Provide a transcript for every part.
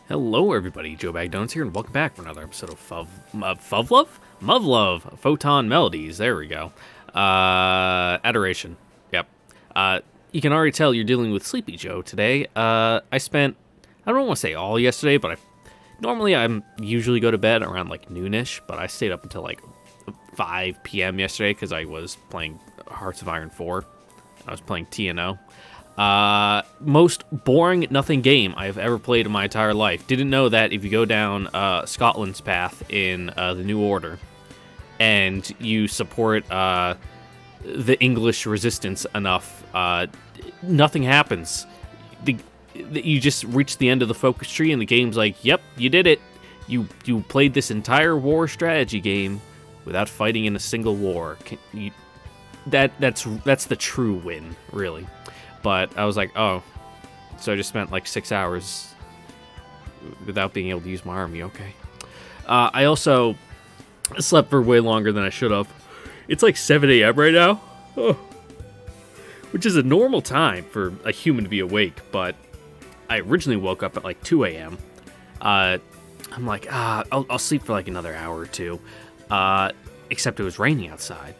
Hello, everybody. Joe Bag Donuts here, and welcome back for another episode of Muv-Love? Photonmelodies. There we go. Adoration. Yep. You can already tell you're dealing with Sleepy Joe today. I don't want to say all yesterday, but normally I'm usually go to bed around like noonish, but I stayed up until like 5 p.m. yesterday because I was playing Hearts of Iron 4. I was playing TNO. Most boring nothing game I've ever played in my entire life. Didn't know that if you go down Scotland's path in the New Order and you support the English resistance enough, nothing happens. You just reach the end of the focus tree and the game's like, yep, you did it. You played this entire war strategy game without fighting in a single war. That's the true win, really. But I was like, oh, so I just spent like 6 hours without being able to use my army, okay. I also slept for way longer than I should have. It's like 7 a.m. right now, which is a normal time for a human to be awake, but I originally woke up at like 2 a.m. I'm like, I'll sleep for like another hour or two, except it was raining outside.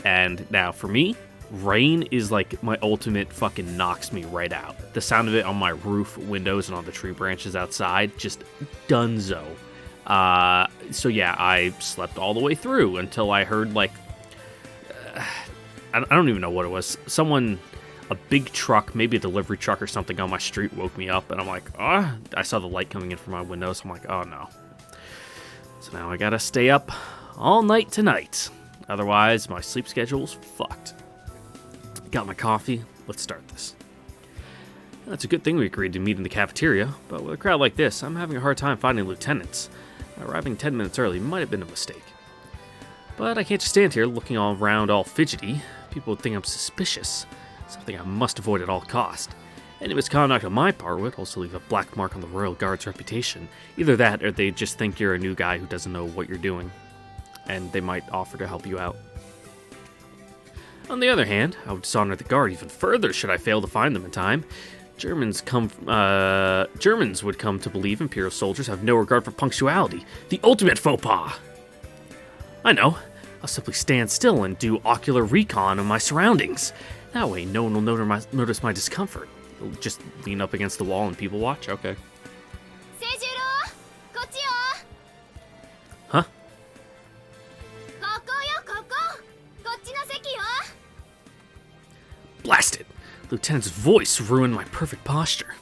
And now for me, rain is like my ultimate fucking knocks me right out. The sound of it on my roof, windows, and on the tree branches outside, just dunzo. So yeah, I slept all the way through until I heard like, I don't even know what it was. A big truck, maybe a delivery truck or something on my street woke me up, and I'm like, I saw the light coming in from my window, so I'm like, oh no. So now I gotta stay up all night tonight. Otherwise, my sleep schedule's fucked. Got my coffee. Let's start this. It's a good thing we agreed to meet in the cafeteria, but with a crowd like this, I'm having a hard time finding lieutenants. Arriving 10 minutes early might have been a mistake. But I can't just stand here looking all around all fidgety. People would think I'm suspicious, something I must avoid at all cost. Any misconduct on my part would also leave a black mark on the Royal Guard's reputation. Either that, or they just think you're a new guy who doesn't know what you're doing, and they might offer to help you out. On the other hand, I would dishonor the Guard even further should I fail to find them in time. Germans would come to believe Imperial soldiers have no regard for punctuality, the ultimate faux pas. I know, I'll simply stand still and do ocular recon of my surroundings. That way no one will notice my discomfort. I'll just lean up against the wall and people watch, okay. Huh? Blast it! The lieutenant's voice ruined my perfect posture.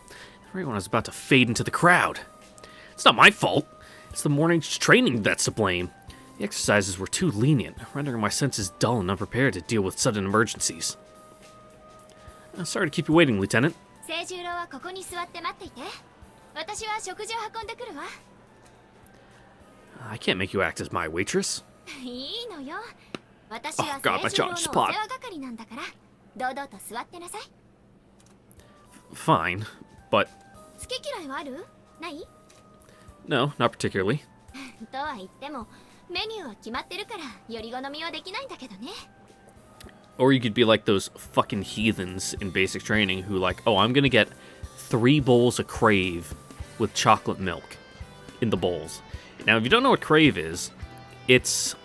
Right when I was about to fade into the crowd. It's not my fault. It's the morning's training that's to blame. The exercises were too lenient, rendering my senses dull and unprepared to deal with sudden emergencies. Sorry to keep you waiting, Lieutenant. I can't make you act as my waitress. Oh god, my jaw just popped. Fine, but... No, not particularly. Or you could be like those fucking heathens in basic training who like, oh, I'm gonna get 3 bowls of Crave with chocolate milk in the bowls. Now, if you don't know what Crave is, it's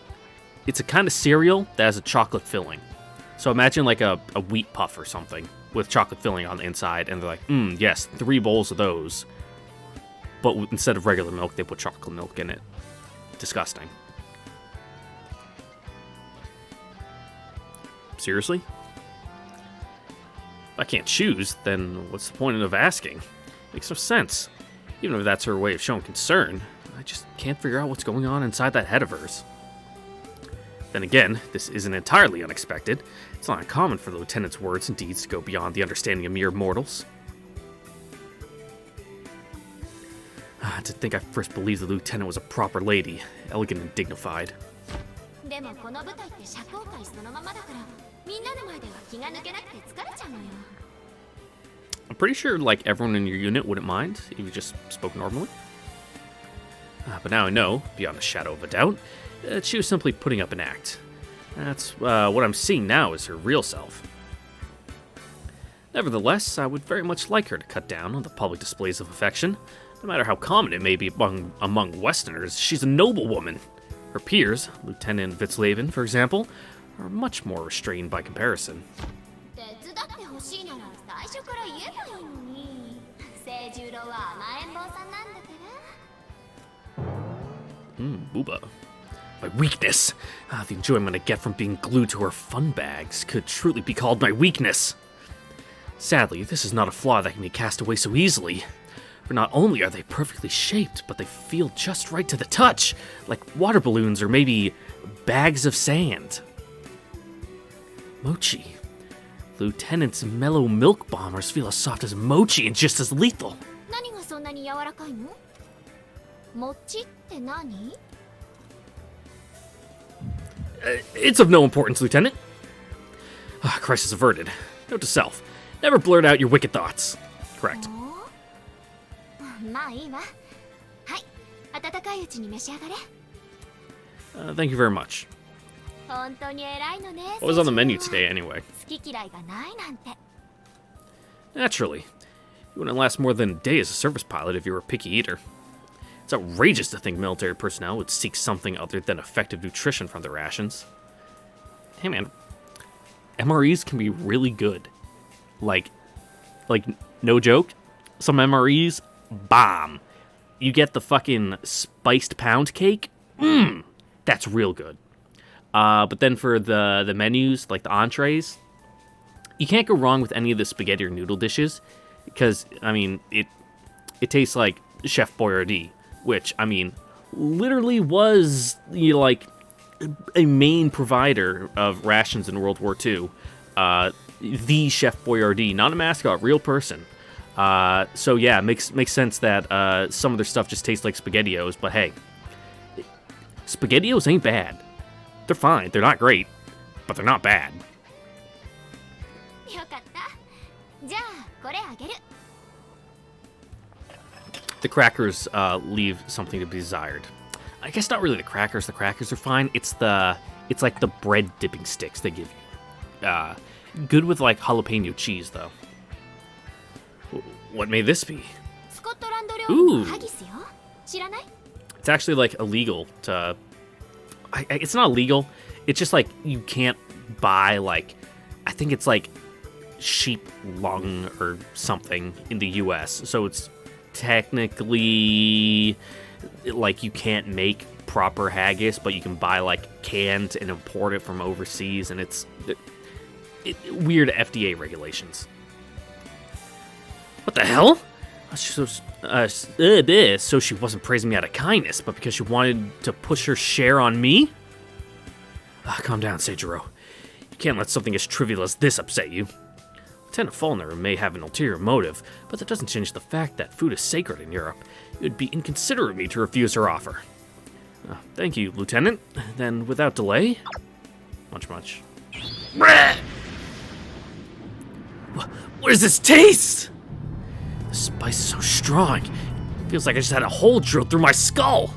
a kind of cereal that has a chocolate filling. So imagine like a wheat puff or something with chocolate filling on the inside, and they're like, yes, 3 bowls of those. But instead of regular milk, they put chocolate milk in it. Disgusting. Seriously? If I can't choose, then what's the point of asking? Makes no sense. Even if that's her way of showing concern, I just can't figure out what's going on inside that head of hers. Then again, this isn't entirely unexpected. It's not uncommon for the lieutenant's words and deeds to go beyond the understanding of mere mortals. To think I first believed the lieutenant was a proper lady, elegant and dignified. I'm pretty sure like everyone in your unit wouldn't mind if you just spoke normally. But now I know, beyond a shadow of a doubt, that she was simply putting up an act. That's what I'm seeing now is her real self. Nevertheless, I would very much like her to cut down on the public displays of affection. No matter how common it may be among Westerners, she's a noblewoman. Her peers, Lieutenant Fitzlaven, for example, are much more restrained by comparison. Booba. My weakness. The enjoyment I get from being glued to her fun bags could truly be called my weakness. Sadly, this is not a flaw that can be cast away so easily. For not only are they perfectly shaped, but they feel just right to the touch, like water balloons or maybe bags of sand. Mochi. Lieutenant's mellow milk bombers feel as soft as mochi and just as lethal. It's of no importance, Lieutenant. Crisis averted. Note to self. Never blurt out your wicked thoughts. Correct. Thank you very much. What was on the menu today, anyway? Naturally. You wouldn't last more than a day as a service pilot if you were a picky eater. It's outrageous to think military personnel would seek something other than effective nutrition from their rations. Hey man, MREs can be really good. Like, no joke, some MREs, bomb. You get the fucking spiced pound cake, that's real good. But then for the menus, like the entrees, you can't go wrong with any of the spaghetti or noodle dishes, because, I mean, it tastes like Chef Boyardee, which, I mean, literally was, like, a main provider of rations in World War II. The Chef Boyardee, not a mascot, real person. So yeah, makes sense that some of their stuff just tastes like SpaghettiOs, but hey, SpaghettiOs ain't bad. They're fine, they're not great, but they're not bad. The crackers leave something to be desired. I guess not really the crackers. The crackers are fine. It's like the bread dipping sticks they give you. Good with like jalapeno cheese though. What may this be? Ooh. It's actually like illegal to. It's not illegal. It's just like you can't buy like, I think it's like sheep lung or something in the U.S. So it's technically like you can't make proper haggis, but you can buy like canned and import it from overseas, and it's weird FDA regulations. What the hell? So she wasn't praising me out of kindness, but because she wanted to push her share on me? Calm down, Seijiro. You can't let something as trivial as this upset you. Lieutenant Faulkner may have an ulterior motive, but that doesn't change the fact that food is sacred in Europe. It would be inconsiderate of me to refuse her offer. Thank you, Lieutenant. Then, without delay... Much. What does this taste? The spice is so strong. It feels like I just had a hole drilled through my skull.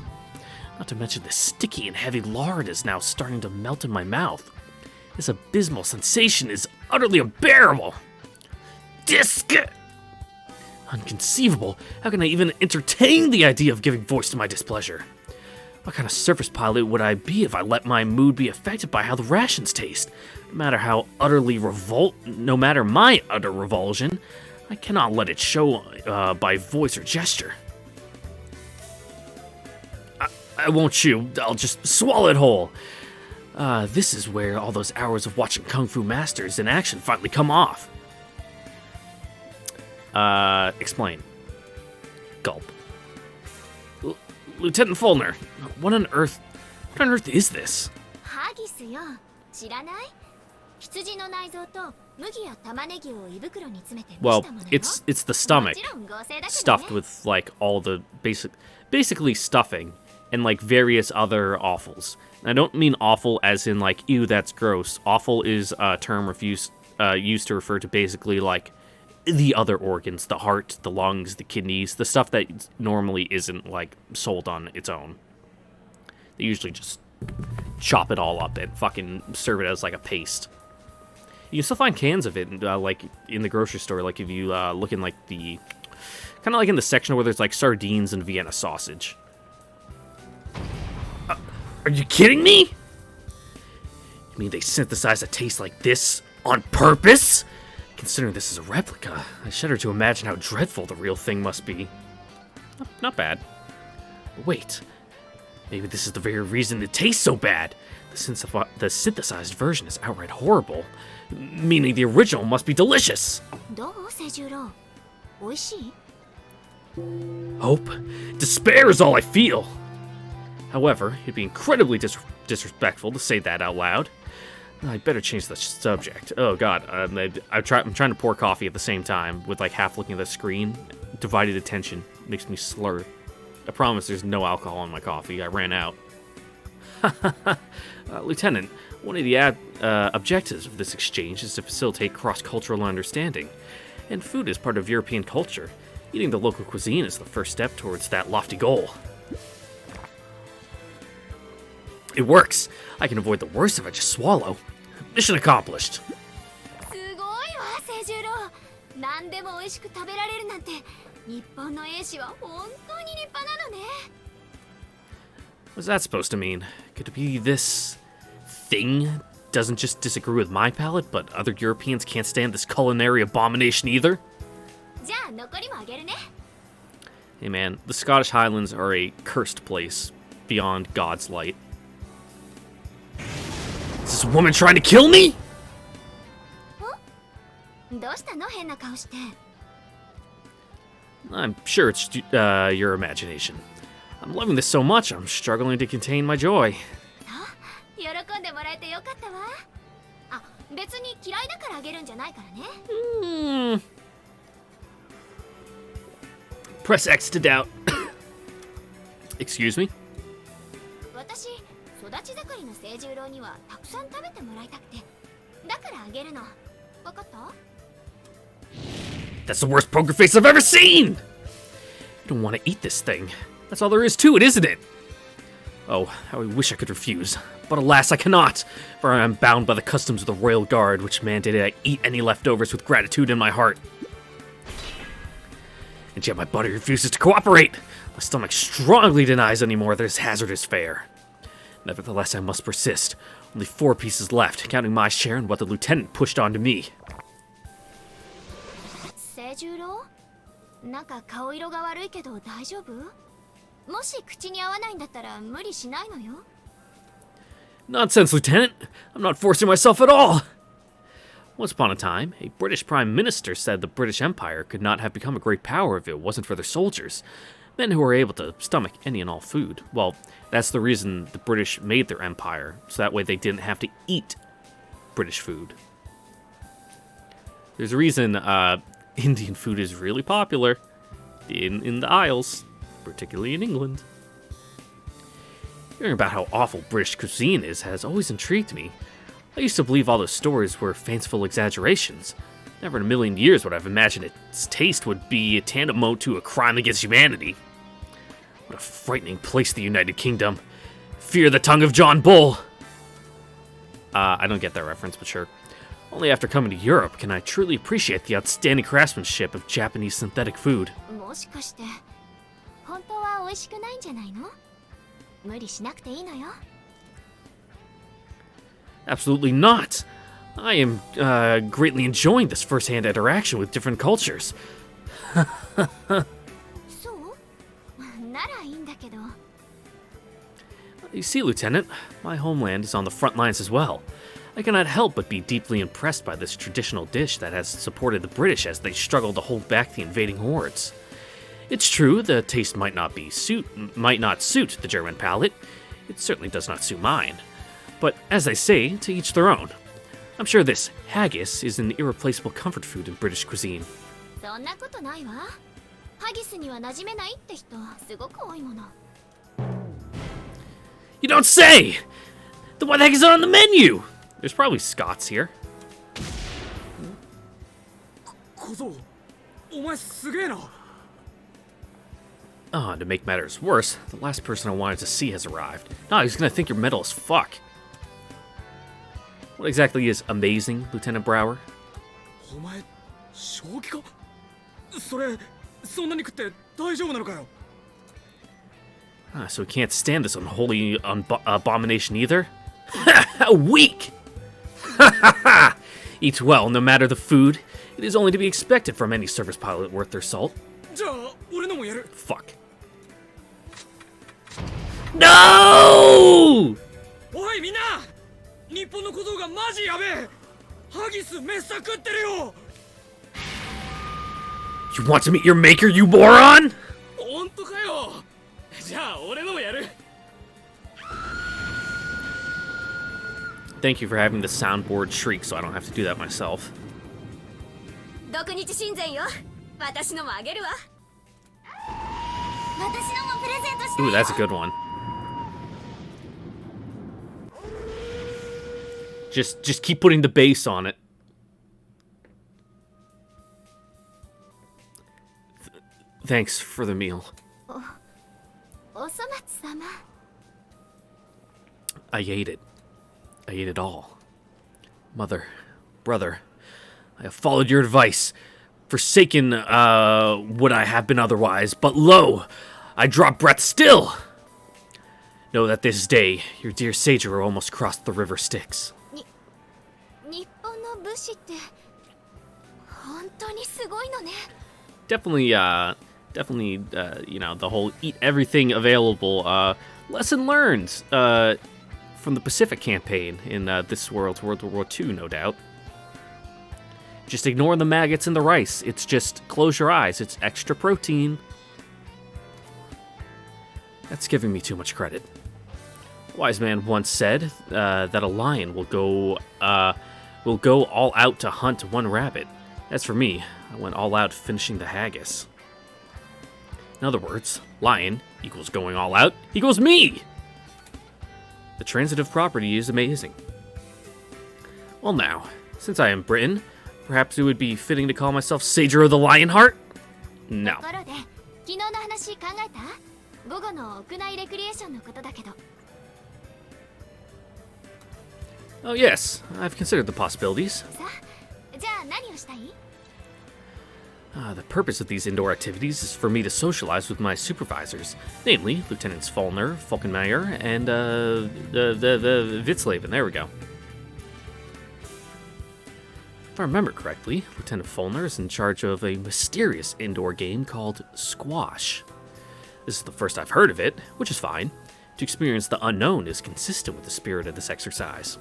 Not to mention the sticky and heavy lard is now starting to melt in my mouth. This abysmal sensation is utterly unbearable. Disgust! Inconceivable. How can I even entertain the idea of giving voice to my displeasure? What kind of surface pilot would I be if I let my mood be affected by how the rations taste? No matter my utter revulsion, I cannot let it show by voice or gesture. I won't chew. I'll just swallow it whole. This is where all those hours of watching Kung Fu Masters in action finally come off. Explain. Gulp. Lieutenant Faulkner, what on earth is this? Well, it's the stomach stuffed with like all the basically stuffing and like various other offals. And I don't mean offal as in like ew, that's gross. Offal is a term used to refer to basically like the other organs, the heart, the lungs, the kidneys, the stuff that normally isn't like sold on its own. They usually just chop it all up and fucking serve it as like a paste. You can still find cans of it like in the grocery store. Like if you look in like the Kind of like in the section where there's like sardines and Vienna sausage. Are you kidding me? You mean they synthesized a taste like this on purpose? Considering this is a replica, I shudder to imagine how dreadful the real thing must be. Not bad. But wait, maybe this is the very reason it tastes so bad. The synthesized version is outright horrible, meaning the original must be delicious. Hope, despair is all I feel. However, it'd be incredibly disrespectful to say that out loud. I'd better change the subject. Oh god, I'm trying to pour coffee at the same time with like half looking at the screen. Divided attention makes me slur. I promise there's no alcohol in my coffee. I ran out. Lieutenant, one of the objectives of this exchange is to facilitate cross-cultural understanding. And food is part of European culture. Eating the local cuisine is the first step towards that lofty goal. It works. I can avoid the worst if I just swallow. Mission accomplished. What's that supposed to mean? Could it be this thing doesn't just disagree with my palate, but other Europeans can't stand this culinary abomination either? Hey man, the Scottish Highlands are a cursed place beyond God's light. Is this woman trying to kill me? I'm sure it's your imagination. I'm loving this so much, I'm struggling to contain my joy. Press X to doubt. Excuse me? That's the worst poker face I've ever seen! I don't want to eat this thing. That's all there is to it, isn't it? Oh, how I wish I could refuse. But alas, I cannot, for I am bound by the customs of the Royal Guard, which mandated I eat any leftovers with gratitude in my heart. And yet my body refuses to cooperate. My stomach strongly denies any more of this hazardous fare. Nevertheless, I must persist. Only 4 pieces left, counting my share and what the lieutenant pushed onto me. Nonsense, Lieutenant! I'm not forcing myself at all! Once upon a time, a British Prime Minister said the British Empire could not have become a great power if it wasn't for their soldiers. Men who were able to stomach any and all food. Well, that's the reason the British made their empire, so that way they didn't have to eat British food. There's a reason Indian food is really popular in the Isles, particularly in England. Hearing about how awful British cuisine is has always intrigued me. I used to believe all those stories were fanciful exaggerations. Never in a million years would I have imagined its taste would be tantamount to a crime against humanity. What a frightening place, the United Kingdom. Fear the tongue of John Bull! I don't get that reference, but sure. Only after coming to Europe can I truly appreciate the outstanding craftsmanship of Japanese synthetic food. Absolutely not! I am greatly enjoying this first-hand interaction with different cultures. You see, Lieutenant, my homeland is on the front lines as well. I cannot help but be deeply impressed by this traditional dish that has supported the British as they struggle to hold back the invading hordes. It's true, the taste might not suit the German palate. It certainly does not suit mine. But as I say, to each their own. I'm sure this haggis is an irreplaceable comfort food in British cuisine. You don't say! Then why the heck is it on the menu? There's probably Scots here. Oh, and to make matters worse, the last person I wanted to see has arrived. Now he's gonna think you're metal as fuck. What exactly is amazing, Lieutenant Brower? そんなに食って大丈夫なのかよ。 So he can't stand this unholy abomination either? Weak! Eats well, no matter the food. It is only to be expected from any service pilot worth their salt. じゃあ俺のもやる。 Fuck. No! おいみんな、日本の小僧がマジやべえ。ハギスめっさ食ってるよ。 You want to meet your maker, you moron? 本当かよ。じゃあ俺のもやる。 Thank you for having the soundboard shriek so I don't have to do that myself. 独日親善よ。私のもあげるわ。私のもプレゼントしてよ。 Ooh, that's a good one. Just keep putting the bass on it. Thanks for the meal. おそ松様。 I ate it. I ate it all. Mother, brother, I have followed your advice, forsaken would I have been otherwise, but lo, I drop breath still. Know that this day, your dear Seijiro almost crossed the river Styx. 日本の武士って本当にすごいのね。 Definitely, you know, the whole eat everything available, lesson learned, from the Pacific campaign in this world's World War II, no doubt. Just ignore the maggots in the rice. It's just, close your eyes, it's extra protein. That's giving me too much credit. A wise man once said that a lion will go all out to hunt one rabbit. As for me, I went all out finishing the haggis. In other words, lion equals going all out equals me! The transitive property is amazing. Well now, since I am Britain, perhaps it would be fitting to call myself Seijiro the Lionheart? No. ところで、昨日の話考えた？午後の屋内レクリエーションのことだけど。 Oh yes, I've considered the possibilities. さあ、じゃあ何をしたい？ The purpose of these indoor activities is for me to socialize with my supervisors, namely Lieutenants Fallner, Falkenmeyer, and the Witzleben. There we go. If I remember correctly, Lieutenant Fallner is in charge of a mysterious indoor game called Squash. This is the first I've heard of it, which is fine. To experience the unknown is consistent with the spirit of this exercise.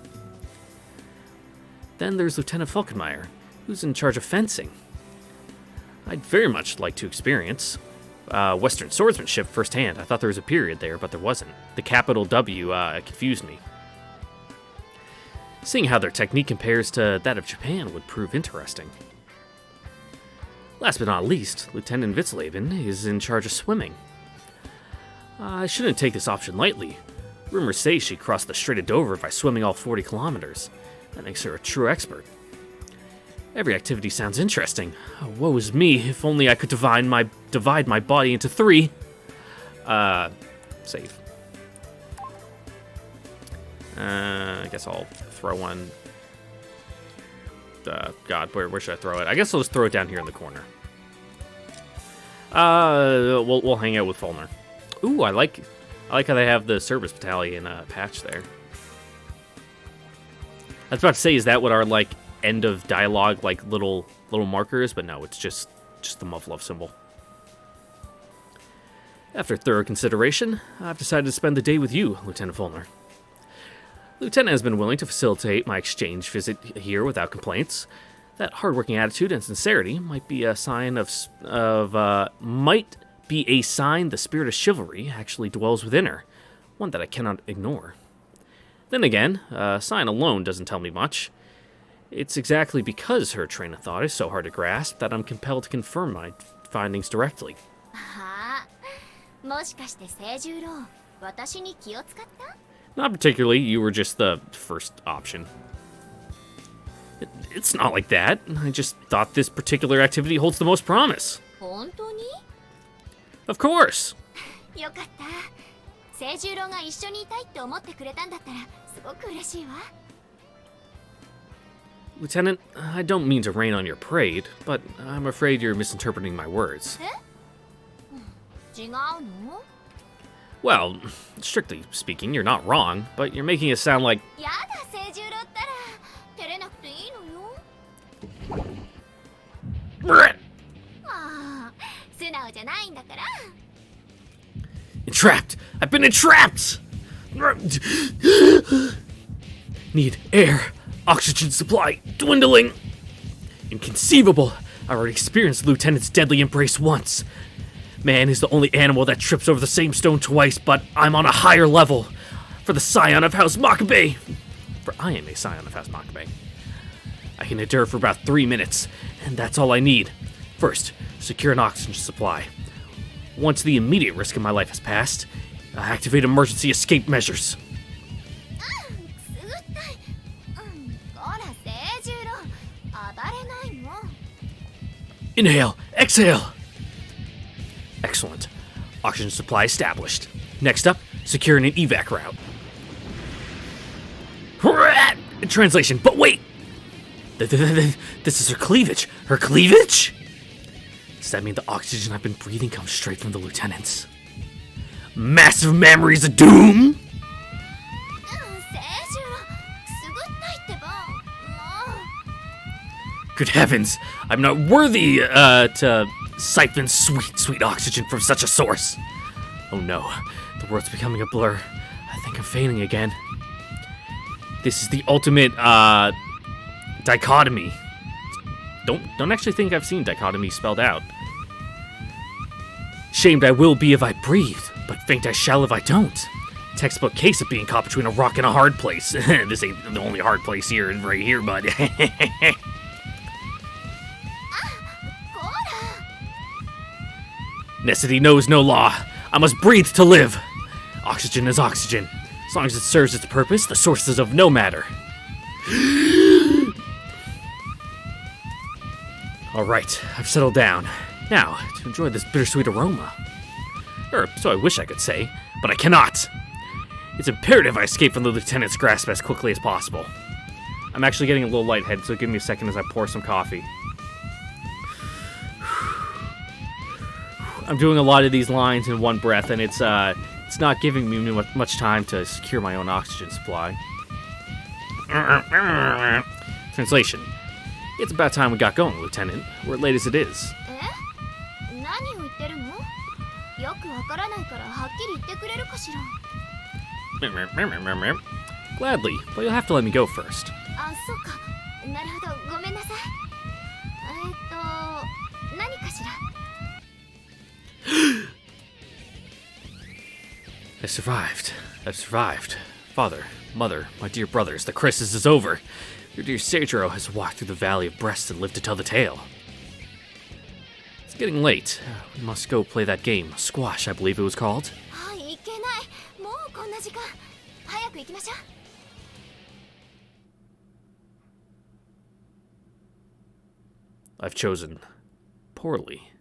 Then there's Lieutenant Falkenmeyer, who's in charge of fencing. I'd very much like to experience Western swordsmanship firsthand. I thought there was a period there, but there wasn't. The capital W confused me. Seeing how their technique compares to that of Japan would prove interesting. Last but not least, Lieutenant Witzleben is in charge of swimming. I shouldn't take this option lightly. Rumors say she crossed the Strait of Dover by swimming all 40 kilometers. That makes her a true expert. Every activity sounds interesting. Woe is me, if only I could divide my body into 3. Save. I guess I'll throw one. God, where should I throw it? I guess I'll just throw it down here in the corner. We'll hang out with Fulner. Ooh, I like how they have the service battalion patch there. I was about to say, is that what our like end of dialogue like little markers? But no, it's just the muff love symbol. After thorough consideration, I've decided to spend the day with you, Lieutenant Fulner. Lieutenant has been willing to facilitate my exchange visit here without complaints. That hardworking attitude and sincerity might be a sign the spirit of chivalry actually dwells within her, one that I cannot ignore. Then again, a sign alone doesn't tell me much. It's exactly because her train of thought is so hard to grasp that I'm compelled to confirm my findings directly. もしかして清十郎、私に気を使った？ Not particularly, you were just the first option. It's not like that. I just thought this particular activity holds the most promise. 本当に？ Of course! よかった。清十郎が一緒にいたいって思ってくれたんだったらすごく嬉しいわ。 Lieutenant, I don't mean to rain on your parade, but I'm afraid you're misinterpreting my words. 違うの？ Well, strictly speaking, you're not wrong, but you're making it sound like... やだ、清十郎ったら照れなくていいのよ。 Brrrt! ああ、素直じゃないんだから。 Entrapped! I've been entrapped! Need air. Oxygen supply dwindling. Inconceivable. I already experienced the Lieutenant's deadly embrace once. Man is the only animal that trips over the same stone twice, but I'm on a higher level. For the scion of House Makabe. For I am a scion of House Makabe. I can endure for about 3 minutes, and that's all I need. First, secure an oxygen supply. Once the immediate risk of my life has passed, activate emergency escape measures. くすぐったい。ほら、清十郎、暴れないの。 Inhale, exhale. Excellent. Oxygen supply established. Next up, securing an evac route. In translation, but wait! This is her cleavage. Her cleavage? Does that mean the oxygen I've been breathing comes straight from the lieutenants? Massive memories of doom? 清十郎、くすぐったいってば。もう。 Good heavens, I'm not worthy to siphon sweet, sweet oxygen from such a source. Oh no, the world's becoming a blur. I think I'm fainting again. This is the ultimate dichotomy. Don't actually think I've seen dichotomy spelled out. Shamed I will be if I breathe, but faint I shall if I don't. Textbook case of being caught between a rock and a hard place. This ain't the only hard place here, right here, bud. Necessity knows no law. I must breathe to live. Oxygen is oxygen. As long as it serves its purpose, the source is of no matter. Alright, I've settled down. Now, to enjoy this bittersweet aroma. Or, so I wish I could say, but I cannot. It's imperative I escape from the lieutenant's grasp as quickly as possible. I'm actually getting a little lightheaded, so give me a second as I pour some coffee. I'm doing a lot of these lines in one breath, and it's not giving me much time to secure my own oxygen supply. Translation. It's about time we got going, Lieutenant. We're late as it is. え？何を言ってるの？よくわからないからはっきり言ってくれるかしら。 Gladly, but you'll have to let me go first. あ、そうか。なるほど、ごめんなさい。何かしら。 I survived. I've survived. Father, mother, my dear brothers, the crisis is over. Your dear Seijiro has walked through the valley of breasts and lived to tell the tale. It's getting late. We must go play that game. Squash, I believe it was called. はい、いけない。もうこんな時間。早く行きましょう。 I've chosen poorly.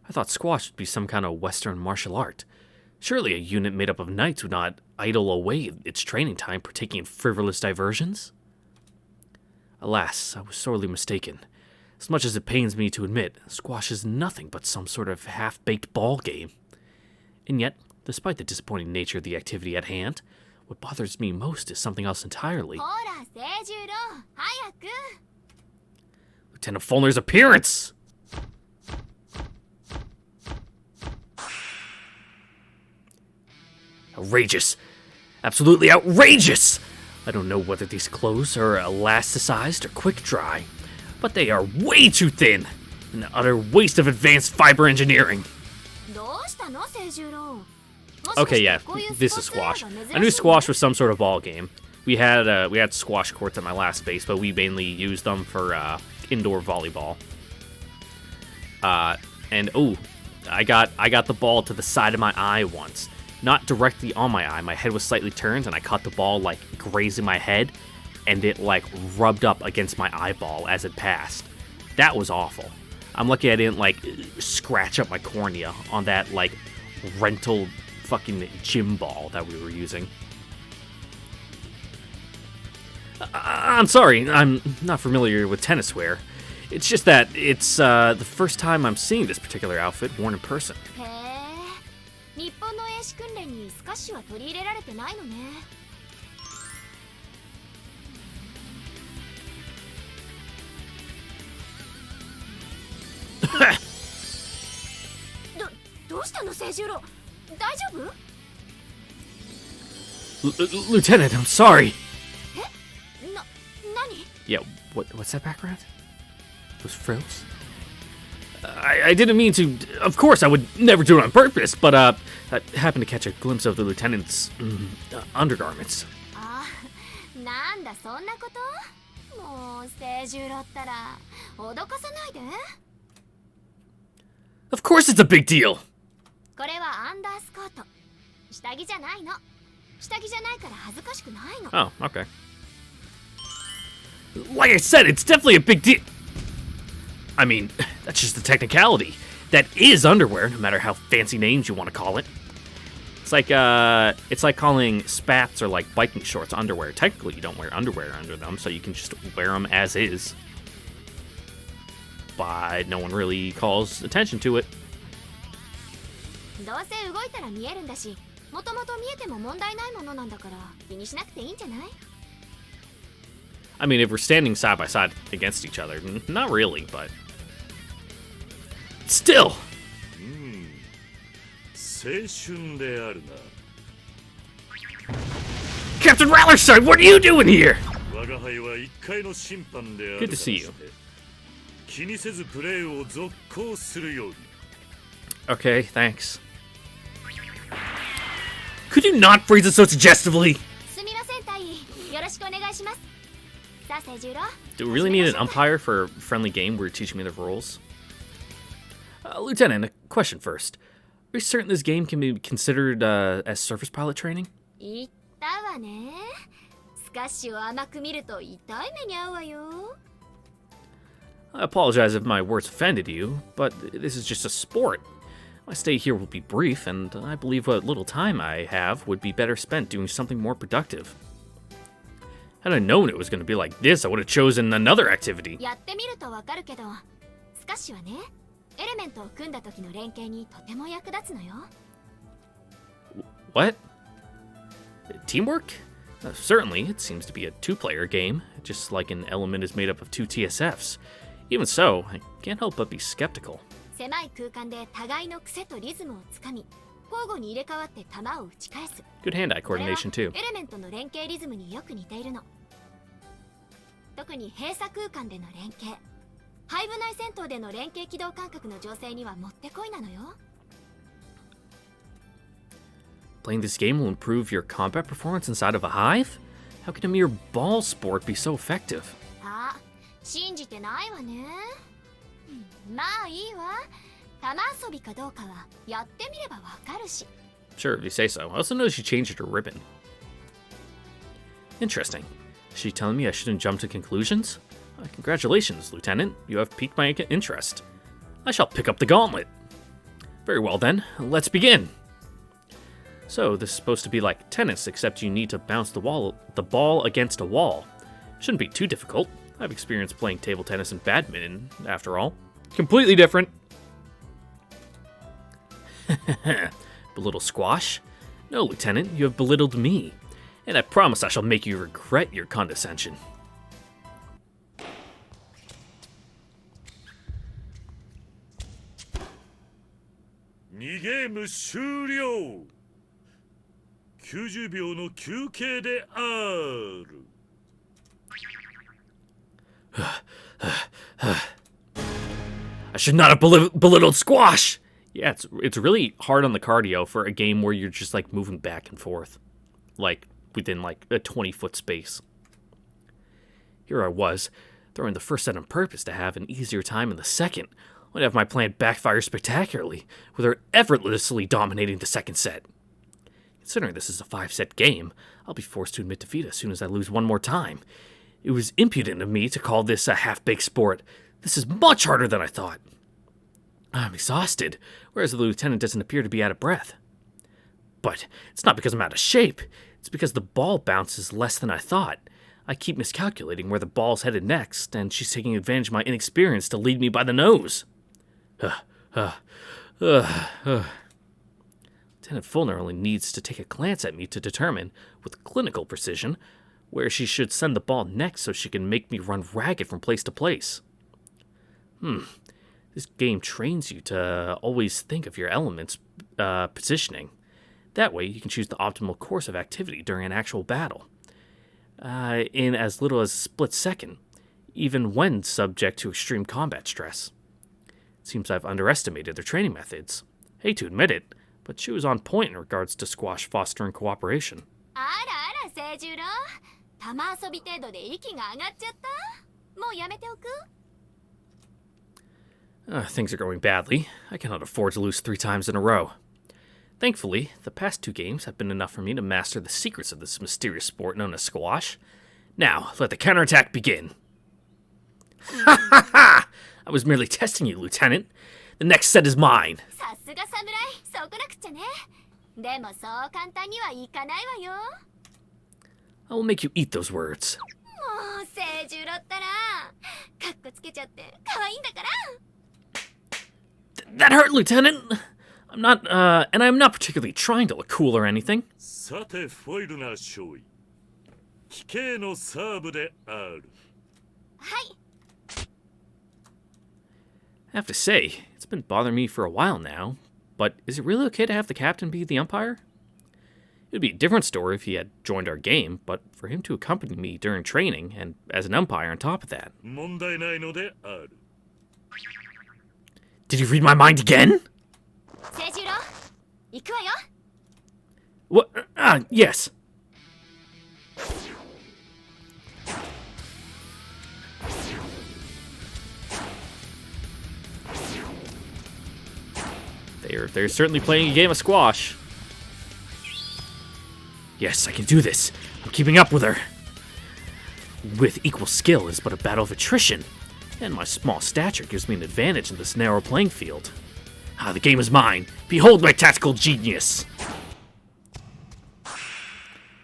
I thought squash would be some kind of Western martial art. Surely a unit made up of knights would not idle away its training time partaking in frivolous diversions? Alas, I was sorely mistaken. As much as it pains me to admit, squash is nothing but some sort of half-baked ball game. And yet, despite the disappointing nature of the activity at hand, what bothers me most is something else entirely. ほら、清十郎、早く。 Lieutenant Fulner's appearance! Outrageous. Absolutely outrageous! I don't know whether these clothes are elasticized or quick-dry, but they are way too thin! An utter waste of advanced fiber engineering! どうしたの、清十郎？ Okay, yeah, this is squash. I knew squash was some sort of ball game. We had squash courts at my last base, but we mainly used them for indoor volleyball. And oh, I got the ball to the side of my eye once. Not directly on my eye. My head was slightly turned, and I caught the ball like grazing my head, and it like rubbed up against my eyeball as it passed. That was awful. I'm lucky I didn't like scratch up my cornea on that like rental fucking gym ball that we were using. I'm sorry, I'm not familiar with tennis wear. It's just that it's the first time I'm seeing this particular outfit worn in person. へ日本の英詞訓練にスカッシュは取り入れられてないのね。どうしたの清十郎、大丈夫？Lieutenant, I'm sorry. 何 Yeah, what's that background? Those frills? I didn't mean to. Of course, I would never do it on purpose, but I happened to catch a glimpse of the lieutenant's undergarments. ああ、なんだそんなこと。もう清十郎ったら脅かさないで。Of course it's a big deal! これはアンダースカート。下着じゃないの。下着じゃないから恥ずかしくないの。Oh, okay. Like I said, it's definitely a big deal. I mean, that's just the technicality. That is underwear, no matter how fancy names you want to call it. It's like calling spats or like biking shorts underwear. Technically, you don't wear underwear under them, so you can just wear them as is. But no one really calls attention to it. どうせ動いたら見えるんだし、もともと見えても問題ないものなんだから気にしなくていいんじゃない？ I mean, if we're standing side by side against each other, not really, but still. 青春であるな。 Captain Rallerside, what are you doing here? 我が輩は一回の審判である。 Good to see you. 気にせずプレーを続行するように。 Okay, thanks. Could you not phrase it so suggestively? すみません大尉、よろしくお願いします。さあ清十郎。 Do we really need an umpire for a friendly game where you're teaching me the rules? Lieutenant, a question first. Are you certain this game can be considered as surface pilot training? 言ったわね。スカッシュを甘く見ると痛い目に遭うわよ。 I apologize if my words offended you, but this is just a sport. My stay here will be brief, and I believe what little time I have would be better spent doing something more productive. Had I known it was going to be like this, I would have chosen another activity. やってみるとわかるけど、スカッシュはね、エレメントを組んだ時の連携にとても役立つのよ。What? Teamwork? Certainly, it seems to be a two-player game, just like an element is made up of two TSFs. Even so, I can't help but be skeptical. 狭い空間で互いの癖とリズムをつかみ、交互に入れ替わって球を打ち返す。 Good hand-eye これは coordination, too. エレメントの連携リズムによく似ているの。特に閉鎖空間での連携、背部内戦闘での連携機動感覚の調整にはもってこいなのよ。 Playing this game will improve your combat performance inside of a hive? How can a mere ball sport be so effective? あ、信じてないわね。まあいいわ。玉遊びかどうかはやってみればわかるし。 Sure, if you say so. I also noticed you changed her ribbon. Interesting. Is she telling me I shouldn't jump to conclusions? Congratulations, Lieutenant. You have piqued my interest. I shall pick up the gauntlet. Very well then, let's begin. So, this is supposed to be like tennis, except you need to bounce the ball against a wall. Shouldn't be too difficult. I've experience playing table tennis and badminton, after all. Completely different. Belittle squash? No, Lieutenant, you have belittled me. And I promise I shall make you regret your condescension. Game 終了。90秒の休憩である。I should not have belittled squash! Yeah, it's really hard on the cardio for a game where you're just like moving back and forth. Like within like a 20-foot space. Here I was, throwing the first set on purpose to have an easier time in the second. I'd have my plan backfire spectacularly, with her effortlessly dominating the second set. Considering this is a 5-set game, I'll be forced to admit defeat as soon as I lose one more time. It was impudent of me to call this a half-baked sport. This is much harder than I thought. I'm exhausted, whereas the lieutenant doesn't appear to be out of breath. But it's not because I'm out of shape. It's because the ball bounces less than I thought. I keep miscalculating where the ball's headed next, and she's taking advantage of my inexperience to lead me by the nose. Let's Lieutenant Fulner only needs to take a glance at me to determine, with clinical precision, where she should send the ball next so she can make me run ragged from place to place. This game trains you to always think of your element's positioning. That way, you can choose the optimal course of activity during an actual battle. In as little as a split second, even when subject to extreme combat stress. It seems I've underestimated their training methods. Hate to admit it, but she was on point in regards to squash fostering cooperation. あらあら清十郎玉遊び程度で息が上がっちゃったもうやめておく Things are going badly. I cannot afford to lose 3 times in a row. Thankfully, the past 2 games have been enough for me to master the secrets of this mysterious sport known as squash. Now, let the counterattack begin. Ha ha ha! I was merely testing you, Lieutenant. The next set is mine. さすが侍そうこなくっちゃねでもそう簡単にはいかないわよ I will make you eat those words. もう清十郎ったらカッコつけちゃって可愛いんだから That hurt, Lieutenant! I'm not, and I'm not particularly trying to look cool or anything. さてフォイルナー少尉奇形のサーブであるはい I have to say, it's been bothering me for a while now, but is it really okay to have the captain be the umpire? It would be a different story if he had joined our game, but for him to accompany me during training, and as an umpire on top of that. 問題ないのである Did you read my mind again? 清十郎行くわよ What? Yes. They're certainly playing a game of squash. Yes, I can do this. I'm keeping up with her. With equal skill, it's but a battle of attrition, and my small stature gives me an advantage in this narrow playing field. The game is mine. Behold my tactical genius.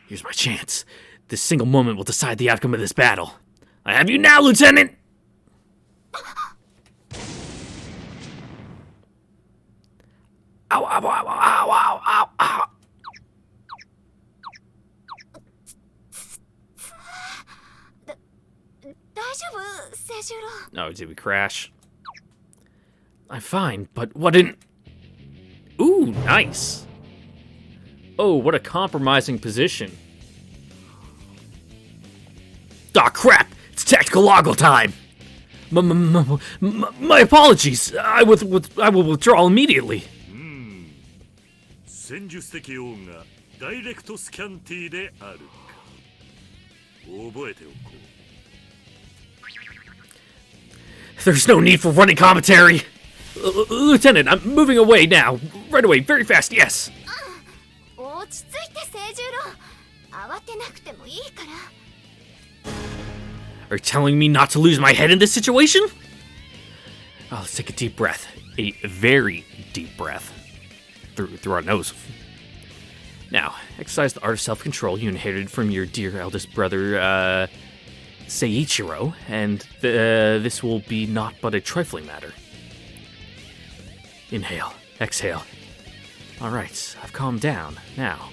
Here's my chance. This single moment will decide the outcome of this battle. I have you now, Lieutenant! Ow, ow, ow, ow, ow, ow, ow. Oh, did we crash? I'm fine, but what in... Ooh, nice. Oh, what a compromising position. Aw, crap! It's tactical loggle time! My apologies! I will withdraw immediately. 戦術的オンがダイレクトスキャンティであるか覚えておこう There's no need for running commentary! Lieutenant, I'm moving away now. Right away, very fast, yes! 落ち着いて清十郎慌てなくてもいいから Are you telling me not to lose my head in this situation? Let's take a deep breath. A very deep breath. Through our nose. Now, exercise the art of self-control you inherited from your dear eldest brother, Seiichiro, and this will be not but a trifling matter. Inhale, exhale. Alright, I've calmed down. Now.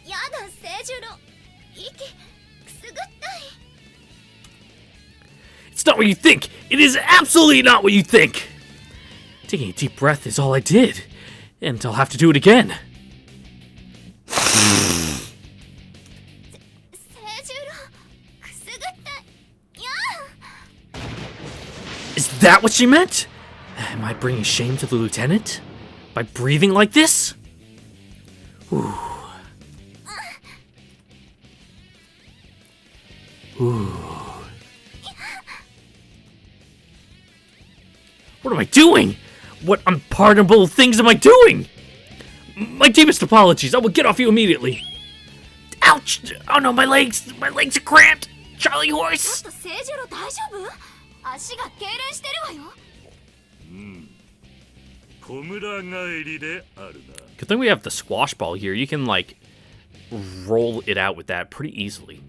やだ清十郎息くすぐったい It's not what you think! It is absolutely not what you think! Taking a deep breath is all I did. And I'll have to do it again. Is that what she meant? Am I bringing shame to the lieutenant? By breathing like this? Ooh. Ooh. What am I doing? What unpardonable things am I doing? My deepest apologies. I will get off you immediately. Ouch! Oh no, my legs are cramped. Charlie horse. ちょっと清十郎大丈夫足が痙攣してるわよ小村帰りであるな Good thing we have the squash ball here. You can like roll it out with that pretty easily.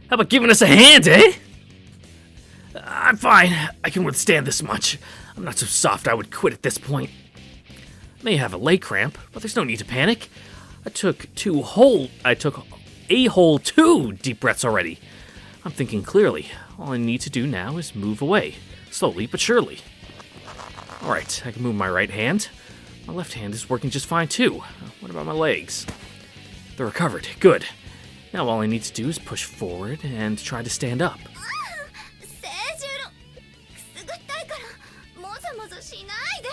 How about giving us a hand, eh? I'm fine. I can withstand this much. I'm not so soft I would quit at this point. may have a leg cramp, but there's no need to panic. I took a whole 2 deep breaths already. I'm thinking clearly. All I need to do now is move away, slowly but surely. Alright, I can move my right hand. My left hand is working just fine too. What about my legs? They're recovered. Good. Now all I need to do is push forward and try to stand up. 聖十郎くすぐったいからもぞもぞしないで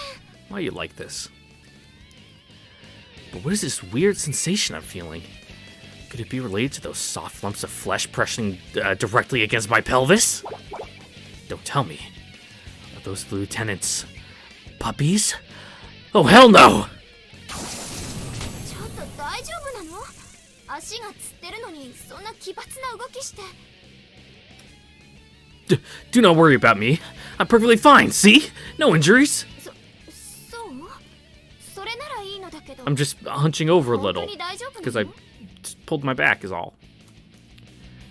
Why are you like this? But what is this weird sensation I'm feeling? Could it be related to those soft lumps of flesh pressing directly against my pelvis? Don't tell me. Are those the lieutenant's puppies? Oh, hell no! ちょっと大丈夫なの？足がつってるのにそんな奇抜な動きして Do not worry about me. I'm perfectly fine, see? No injuries. そうそれならいいのだけど I'm just hunching over a 本当 little に大丈夫 because な I の？ just pulled my back is all.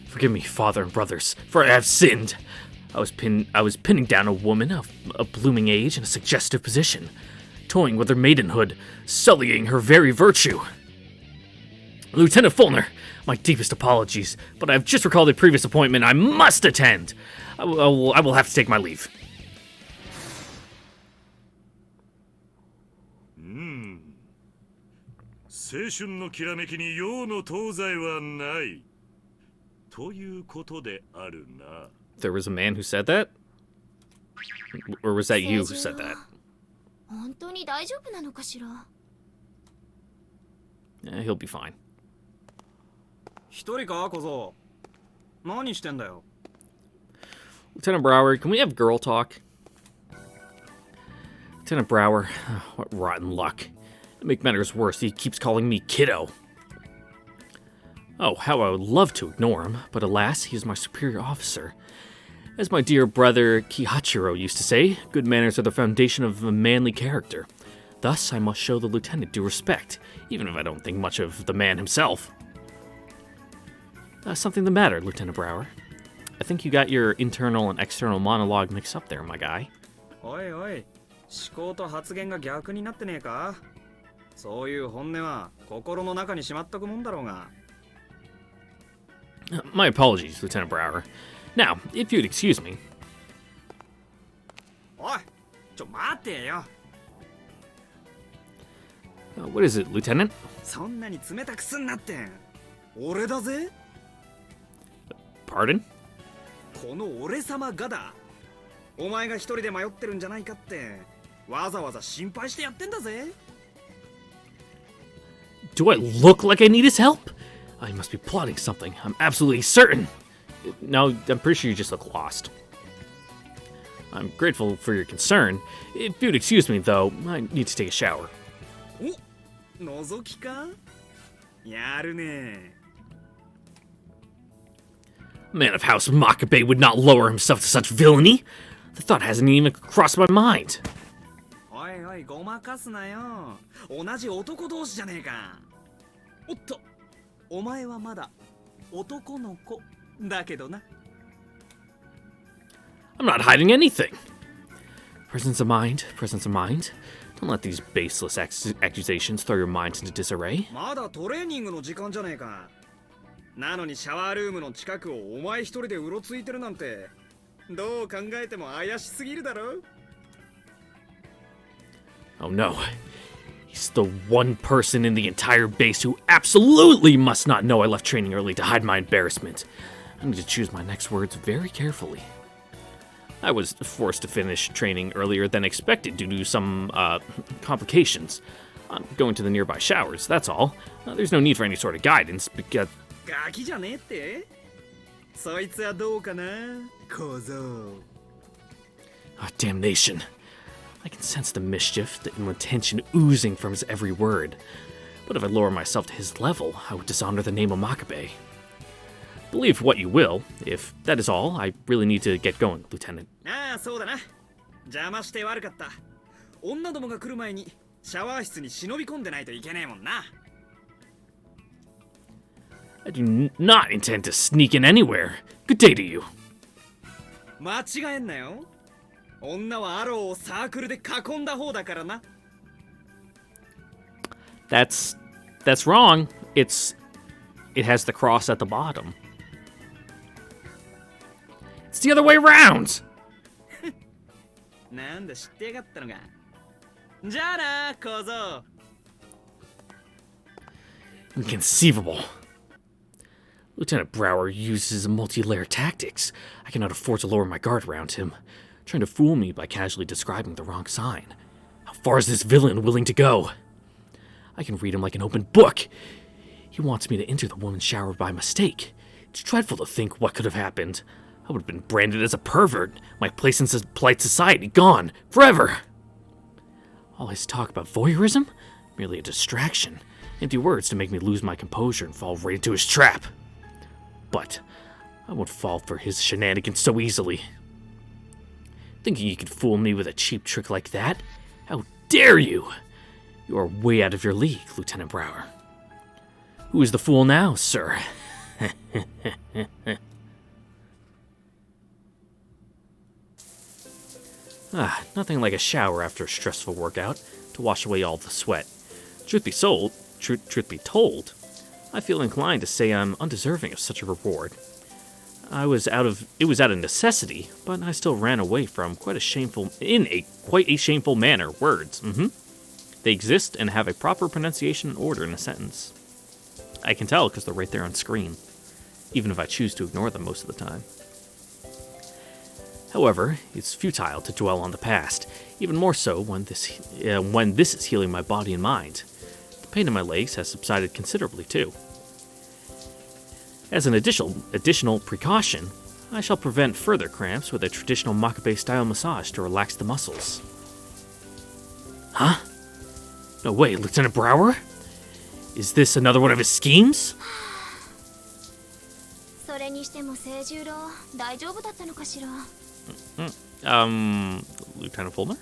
Forgive me, father and brothers, for I have sinned. I was pinning down a woman of a blooming age in a suggestive position, toying with her maidenhood, sullying her very virtue. Lieutenant Fulner, my deepest apologies, but I have just recalled a previous appointment I must attend. I will have to take my leave. 青春のきらめきに陽の東西はないということであるな。 There was a man who said that? Or was that you who said that? 本当に大丈夫なのかしら He'll be fine. 一人か小僧。何してんだよ。 Lieutenant Brower, can we have girl talk? Lieutenant Brower, what rotten luck. To make matters worse, he keeps calling me kiddo. Oh, how I would love to ignore him, but alas, he is my superior officer. As my dear brother Kihachiro used to say, good manners are the foundation of a manly character. Thus, I must show the lieutenant due respect, even if I don't think much of the man himself. Something the matter, Lieutenant Brower. I think you got your internal and external monologue mixed up there, my guy. おいおい、思考と発言が逆になってねえか？そういう本音は心の中にしまっとくもんだろうが。My apologies, Lieutenant Brower. Now, if you'd excuse me. おい、待てよ。What is it, Lieutenant? そんなに冷たくすんなって。俺だぜ。 Pardon? この俺様がだ。お前が一人で迷ってるんじゃないかって、わざわざ心配してやってんだぜ。Do I look like I need his help? You must be plotting something. I'm absolutely certain. No, I'm pretty sure you just look lost. I'm grateful for your concern. If you'd excuse me, though, I need to take a shower. お、覗きか？やるね。 A man of House Makabe would not lower himself to such villainy. The thought hasn't even crossed my mind. おいおい、ごまかすなよ。同じ男同士じゃねえか。おっと、お前はまだ男の子だけどな。 I'm not hiding anything. Presence of mind, presence of mind. Don't let these baseless accusations throw your minds into disarray. まだトレーニングの時間じゃねえか。なのにシャワールームの近くをお前一人でうろついてるなんて、どう考えても怪しすぎるだろ。 Oh no. He's the one person in the entire base who absolutely must not know I left training early to hide my embarrassment. I need to choose my next words very carefully. I was forced to finish training earlier than expected due to some, complications. I'm going to the nearby showers, that's all. There's no need for any sort of guidance, because... ガキじゃねえって？そいつはどうかな、小僧。 Ah, damnation. I can sense the mischief, the ill intention oozing from his every word. But if I lower myself to his level, I would dishonor the name of Makabe. Believe what you will. If that is all, I really need to get going, Lieutenant. ああ、そうだな。邪魔して悪かった。女どもが来る前にシャワー室に忍び込んでないといけねえもんな。 I do not intend to sneak in anywhere. Good day to you. 間違えんなよ。女はアローをサークルで囲んだ方だからな。That's wrong. It has the cross at the bottom. It's the other way around. なんだ知ってやがったのか。じゃあな、小僧。Inconceivable. Lieutenant Brower uses multi-layer tactics. I cannot afford to lower my guard around him, trying to fool me by casually describing the wrong sign. How far is this villain willing to go? I can read him like an open book. He wants me to enter the woman's shower by mistake. It's dreadful to think what could have happened. I would have been branded as a pervert, my place in polite society gone, forever. All his talk about voyeurism? Merely a distraction. Empty words to make me lose my composure and fall right into his trap. But I won't fall for his shenanigans so easily. Thinking you could fool me with a cheap trick like that? How dare you! You are way out of your league, Lieutenant Brower. Who is the fool now, sir? Nothing like a shower after a stressful workout to wash away all the sweat. Truth be told, I feel inclined to say I'm undeserving of such a reward. It was out of necessity, but I still ran away from quite a shameful manner. Words. They exist and have a proper pronunciation and order in a sentence. I can tell because they're right there on screen, even if I choose to ignore them most of the time. However, it's futile to dwell on the past, even more so when this is healing my body and mind. The pain in my legs has subsided considerably too. As an additional precaution, I shall prevent further cramps with a traditional Makabe-style massage to relax the muscles. Huh? No way, Lieutenant Brower? Is this another one of his schemes? それにしても清十郎、大丈夫だったのかしら。Lieutenant Fulner?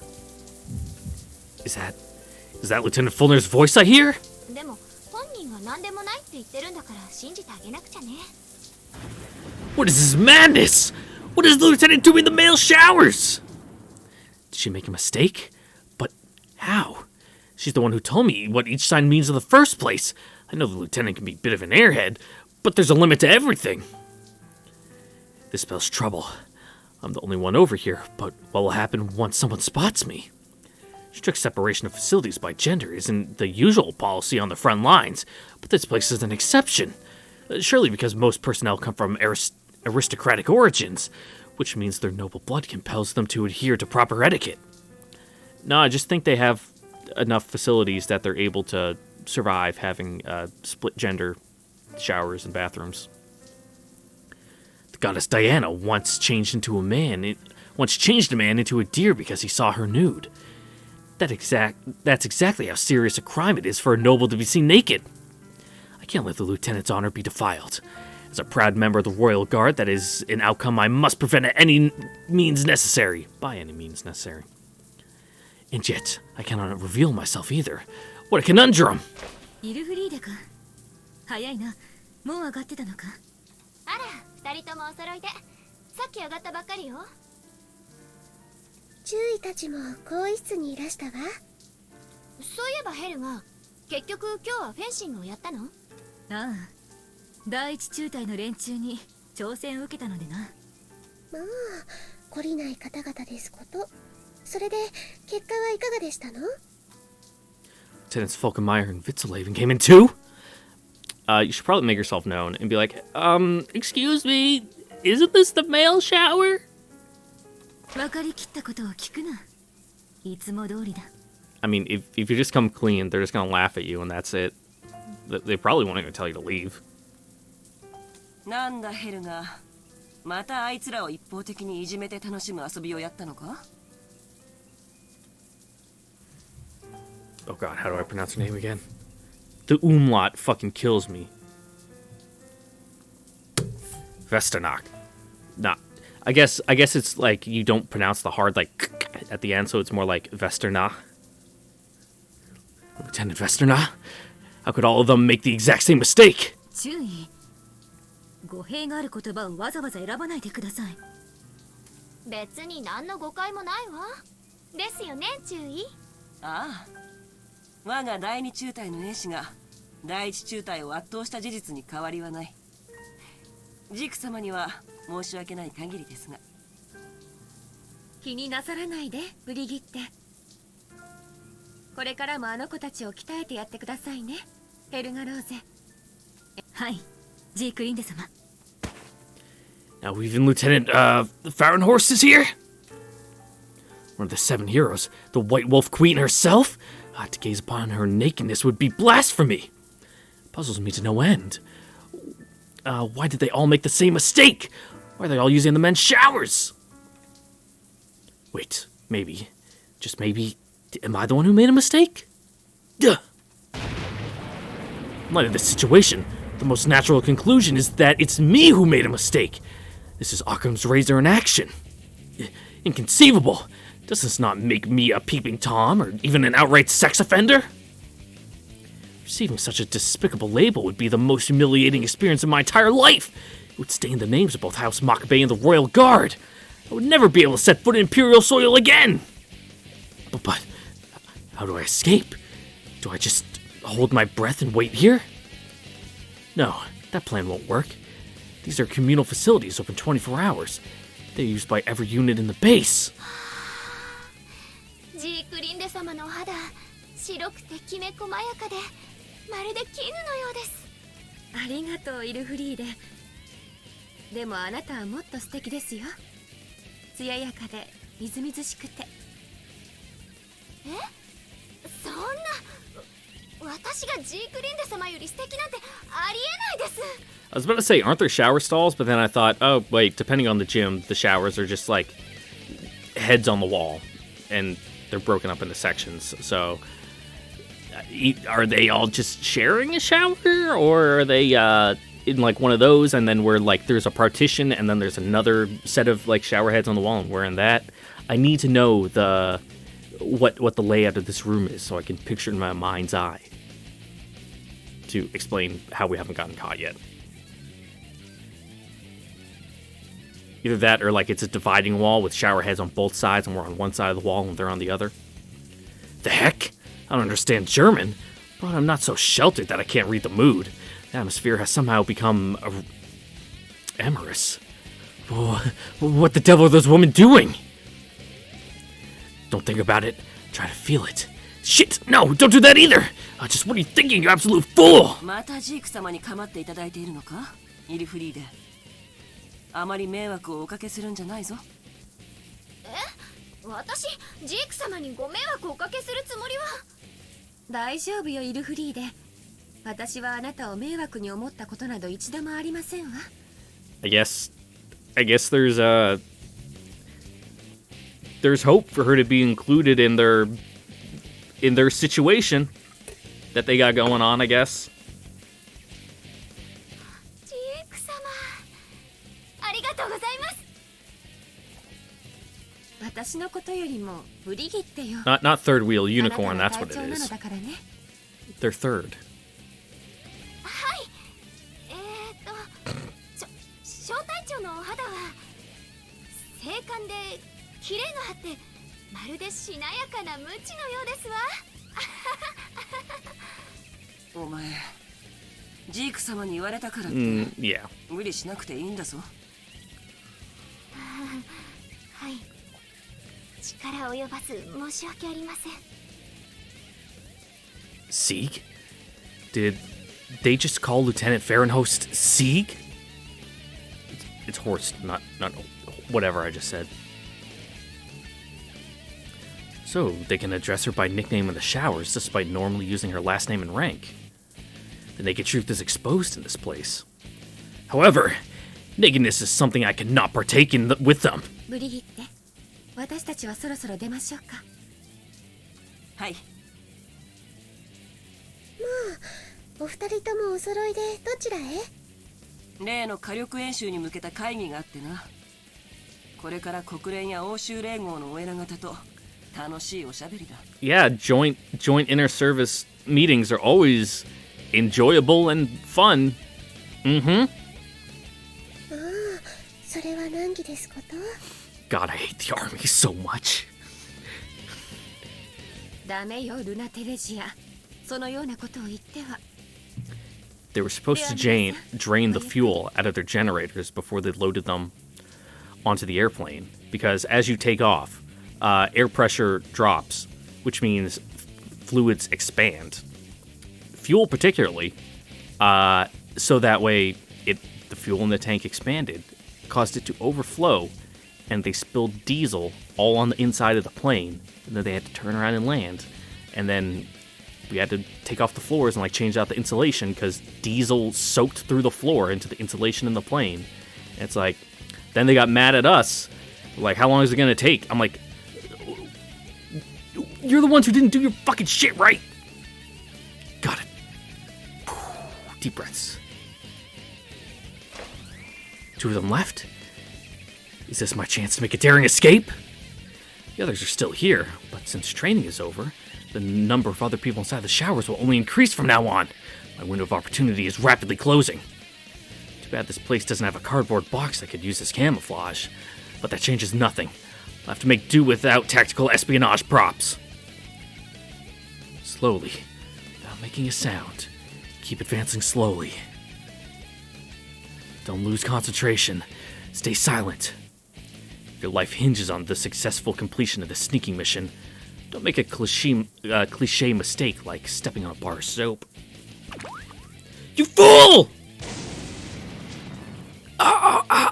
Is that Lieutenant Fulner's voice I hear? でも本人は何でもないって言ってるんだから信じてあげなくちゃね。What is this madness? What is the lieutenant doing in the male showers? Did she make a mistake? But how? She's the one who told me what each sign means in the first place. I know the lieutenant can be a bit of an airhead, but there's a limit to everything. This spells trouble. I'm the only one over here, but what will happen once someone spots me? Strict separation of facilities by gender isn't the usual policy on the front lines, but this place is an exception. Surely because most personnel come from aristocratic origins, which means their noble blood compels them to adhere to proper etiquette. No, I just think they have enough facilities that they're able to survive having split gender showers and bathrooms. The goddess Diana once changed a man into a deer because he saw her nude. That's exactly how serious a crime it is for a noble to be seen naked. I can't let the lieutenant's honor be defiled. As a proud member of the royal guard, that is an outcome I must prevent by any means necessary. And yet, I cannot reveal myself either. What a conundrum! イルフリーダか。早いな。もう上がってたのか。あら、二人ともお揃いで。さっき上がったばっかりよ。獣医たちも更衣室にいらしたわ。そういえばヘルが、結局今日はフェンシングをやったの？ああ、第一中隊の連中に挑戦を受けたのでな。まあ、懲りない方々ですこと。それで結果はいかがでしたの？ Lieutenants Falkenmeyer and Witzeleven came in too? You should probably make yourself known and be like, excuse me, isn't this the male shower? 分かりきったことを聞くな。いつも通りだ。I mean, if you just come clean, they're just gonna laugh at you and that's it. They probably won't even tell you to leave. なんだヘルが、またあいつらを一方的にいじめて楽しむ遊びをやったのか？ Oh god, how do I pronounce her name again? The umlaut fucking kills me. Vesternak. Nah. I guess it's like you don't pronounce the hard like at the end, so it's more like Vesterna. Lieutenant Vesterna? How could all of them make the exact same mistake? 注意。語弊がある言葉をわざわざ選ばないでください。別に何の誤解もないわ。ですよね、注意。ああ、我が第二中隊の兵士が第一中隊を圧倒した事実に変わりはない。ジーク様には申し訳ない限りですが。気になさらないでブリギッテ。これからもあの子たちを鍛えてやってくださいね、ヘルガローゼ。はい、ジークリンデ様。Now even Lieutenant Fahrenhorst is here? One of the 7 heroes, the White Wolf Queen herself? To gaze upon her nakedness would be blasphemy. Puzzles me to no end. Why did they all make the same mistake? Why are they all using the men's showers? Wait, maybe, just maybe, am I the one who made a mistake? Duh! In light of this situation, the most natural conclusion is that it's me who made a mistake. This is Occam's razor in action. Inconceivable. Does this not make me a peeping Tom, or even an outright sex offender? Receiving such a despicable label would be the most humiliating experience of my entire life. It would stain the names of both House Makabe and the Royal Guard. I would never be able to set foot in Imperial soil again. But how do I escape? Do I just hold my breath and wait here? No, that plan won't work. These are communal facilities open 24 hours. They're used by every unit in the base. ジークリンデ様のお肌、白くてきめ細やかで、まるで絹のようです。ありがとうイルフリーデ。でもあなたはもっと素敵ですよ。艶やかでみずみずしくて。そんな、私がジークリンデ様より素敵なんてありえないです。I was about to say, aren't there shower stalls? But then I thought, oh, wait, depending on the gym, the showers are just like heads on the wall. And they're broken up into sections. So, are they all just sharing a shower? Or are they in like one of those and then where like there's a partition and then there's another set of like shower heads on the wall and we're in that? I need to know what the layout of this room is so I can picture it in my mind's eye to explain how we haven't gotten caught yet. Either that or like it's a dividing wall with shower heads on both sides and we're on one side of the wall and they're on the other. The heck? I don't understand German, but I'm not so sheltered that I can't read the mood. The atmosphere has somehow become amorous. What the devil are those women doing? Don't think about it. Try to feel it. Shit! No! Don't do that either! Just what are you thinking, you absolute fool! またジーク様に構っていただいているのか、イルフリーデ。あまり迷惑をおかけするんじゃないぞ。私、ジーク様にご迷惑をおかけするつもりは。大丈夫よイルフリーデ。私はあなたを迷惑に思ったことなど一度もありませんわ。I guess there's hope for her to be included in their situation that they got going on, I guess. ジーク様、ありがとうございます。私のことよりもブリギッテよ。Not third wheel unicorn, that's what it is. だからね。They're third. はい。小隊長のお肌は精悍で綺麗のあってまるでしなやかな無知のようですわ。お前、ジーク様に言われたからって、Yeah. 無理しなくていいんだぞ。はい。力及ばず申し訳ありません。Sieg? Did they just call Lieutenant Fahrenhost Sieg? It's Horst, not whatever I just said. So, they can address her by nickname in the showers despite normally using her last name and rank. The naked truth is exposed in this place. However, nakedness is something I cannot partake in with them. ブリギッテ、私たちはそろそろ出ましょうか。はい。お二人ともお揃いでどちらへ？例の火力演習に向けた会議があってな。これから国連や欧州連合のお偉方と楽しいおしゃべりだ。Yeah, joint inter-service meetings are always enjoyable and fun. Mm-hmm. それは難儀ですこと？ God, I hate the army so much. ダメよルナテレジア。そのようなことを言っては。 They were supposed to drain the fuel out of their generators before they loaded them onto the airplane, because as you take off, air pressure drops, which means fluids expand. Fuel particularly, so that way the fuel in the tank expanded, caused it to overflow, and they spilled diesel all on the inside of the plane, and then they had to turn around and land, and then we had to take off the floors and like change out the insulation because diesel soaked through the floor into the insulation in the plane. And it's like, then they got mad at us, like, how long is it gonna take? I'm like, you're the ones who didn't do your fucking shit right. Got it. Deep breaths. 2 of them left. Is this my chance to make a daring escape? The others are still here, but since training is over, the number of other people inside the showers will only increase from now on. My window of opportunity is rapidly closing. Too bad this place doesn't have a cardboard box that could use as camouflage, but that changes nothing. I'll have to make do without tactical espionage props. Slowly, without making a sound, keep advancing slowly. Don't lose concentration. Stay silent. If your life hinges on the successful completion of this sneaking mission, don't make a cliche mistake like stepping on a bar of soap. You fool! Ah!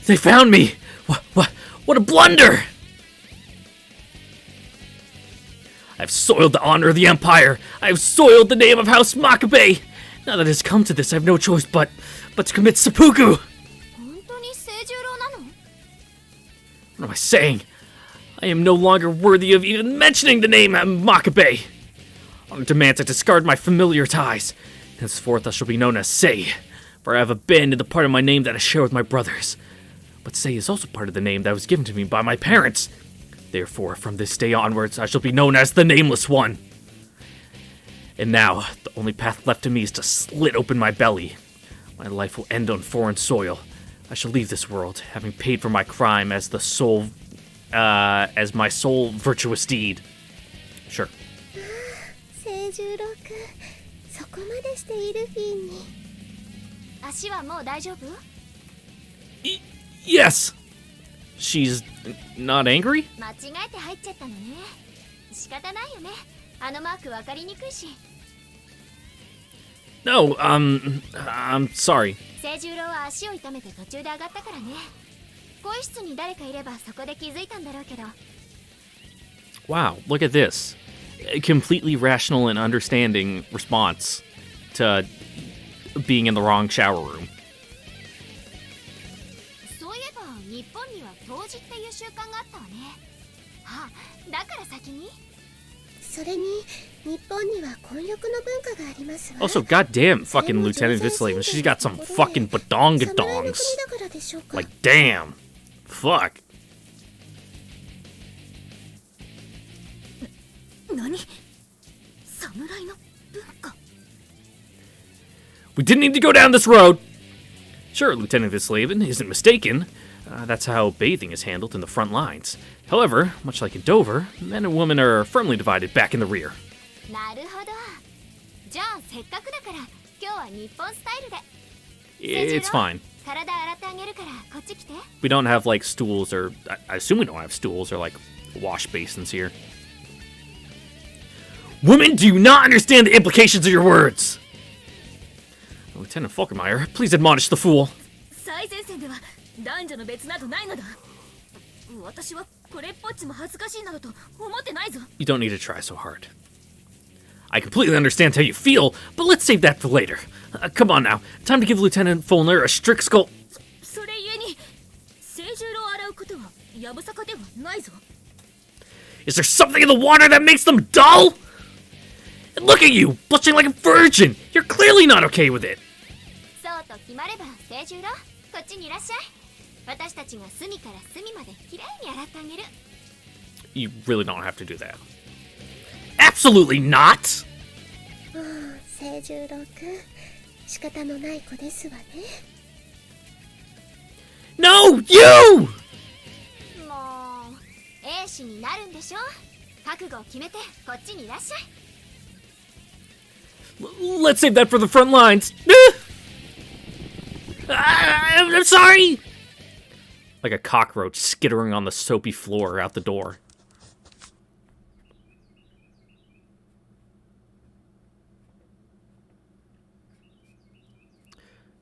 They found me! What a blunder! I've soiled the honor of the Empire! I've soiled the name of House Makabe! Now that it's come to this, I have no choice but to commit seppuku! What am I saying? I am no longer worthy of even mentioning the name Makabe! I demand to discard my familiar ties. Henceforth I shall be known as Sei, for I have abandoned the part of my name that I share with my brothers. But Sei is also part of the name that was given to me by my parents. Therefore, from this day onwards, I shall be known as the Nameless One. And now, the only path left to me is to slit open my belly. My life will end on foreign soil. I shall leave this world, having paid for my crime as my sole virtuous deed. Sure. Yes! She's not angry? No, I'm sorry. Wow, look at this. A completely rational and understanding response to being in the wrong shower room. Also, goddamn fucking Lieutenant Vislavin, she's got some fucking badongadongs. Like, damn. Fuck. We didn't need to go down this road. Sure, Lieutenant Vislavin isn't mistaken. That's how bathing is handled in the front lines. However, much like in Dover, men and women are firmly divided back in the rear. It's fine. We don't have, like, stools, or I assume we don't have stools or, like, wash basins here. Women do not understand the implications of your words! Lieutenant Falkenmeyer, please admonish the fool. You don't need to try so hard. I completely understand how you feel, but let's save that for later. Come on now, time to give Lieutenant Fulner a strict skull. Is there something in the water that makes them dull? And look at you, blushing like a virgin! You're clearly not okay with it! You really don't have to do that. Absolutely not! You! もう兵士になるんでしょ。覚悟を決めてこっちにいらっしゃい。 Let's save that for the front lines. I'm sorry! Like a cockroach skittering on the soapy floor out the door.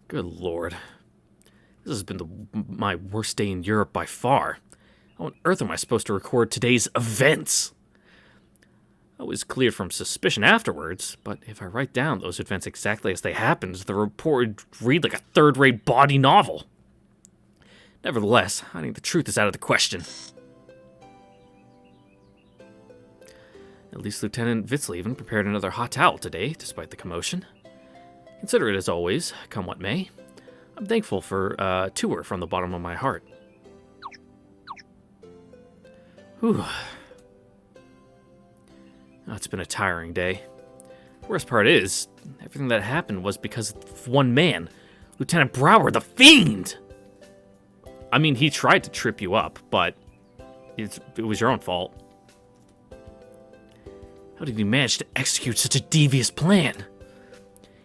Good lord. This has been my worst day in Europe by far. How on earth am I supposed to record today's events? I was cleared from suspicion afterwards, but if I write down those events exactly as they happened, the report would read like a third-rate bawdy novel. Nevertheless, hiding the truth is out of the question. At least Lieutenant Witzleben prepared another hot towel today, despite the commotion. Considerate as always, come what may. I'm thankful for a tour from the bottom of my heart. Whew. Oh, it's been a tiring day. The worst part is, everything that happened was because of one man, Lieutenant Brower, the Fiend! I mean, he tried to trip you up, but it was your own fault. How did he manage to execute such a devious plan?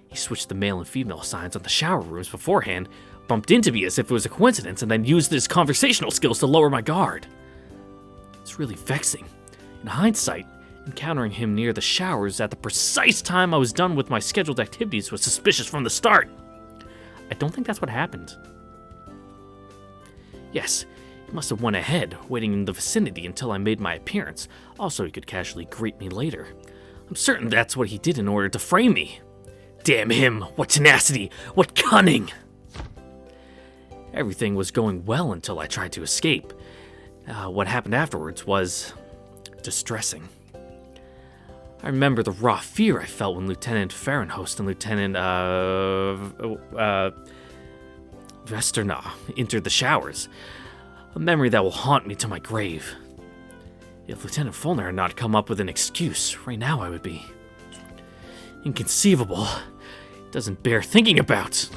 He switched the male and female signs on the shower rooms beforehand, bumped into me as if it was a coincidence, and then used his conversational skills to lower my guard. It's really vexing. In hindsight, encountering him near the showers at the precise time I was done with my scheduled activities was suspicious from the start. I don't think that's what happened. Yes, he must have went ahead, waiting in the vicinity until I made my appearance. Also, he could casually greet me later. I'm certain that's what he did in order to frame me. Damn him! What tenacity! What cunning! Everything was going well until I tried to escape. What happened afterwards was distressing. I remember the raw fear I felt when Lieutenant Fahrenhost and Lieutenant Westerna entered the showers. A memory that will haunt me to my grave. If Lieutenant Fulner had not come up with an excuse, right now I would be inconceivable. It doesn't bear thinking about.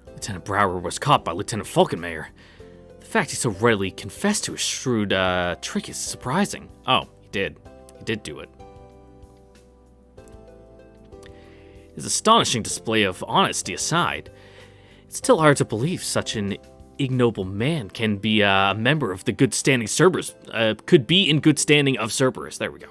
Lieutenant Brower was caught by Lieutenant Falkenmayer. The fact he so readily confessed to his shrewd trick is surprising. Oh, he did. He did do it. His astonishing display of honesty aside, it's still hard to believe such an ignoble man can be a member of the good standing Cerberus, could be in good standing of Cerberus. There we go.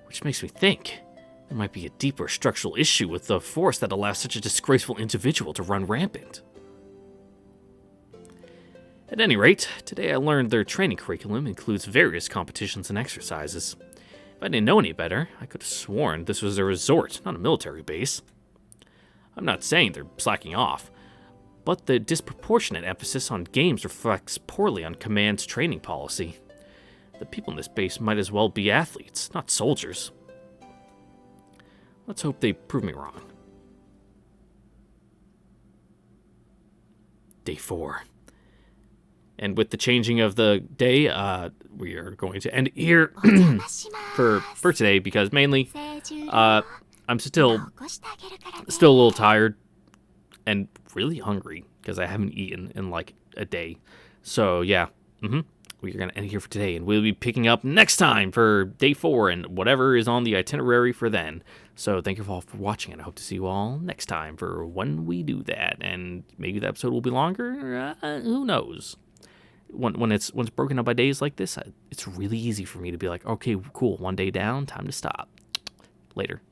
Which makes me think there might be a deeper structural issue with the force that allows such a disgraceful individual to run rampant. At any rate, today I learned their training curriculum includes various competitions and exercises. If I didn't know any better, I could have sworn this was a resort, not a military base. I'm not saying they're slacking off, but the disproportionate emphasis on games reflects poorly on Command's training policy. The people in this base might as well be athletes, not soldiers. Let's hope they prove me wrong. Day 4. And with the changing of the day, we are going to end here for today, because mainly I'm still a little tired and really hungry because I haven't eaten in like a day. So yeah, we're going to end here for today, and we'll be picking up next time for day 4 and whatever is on the itinerary for then. So thank you all for watching, and I hope to see you all next time for when we do that. And maybe the episode will be longer. Who knows? When it's broken up by days like this, it's really easy for me to be like, okay, cool, one day down, time to stop. Later.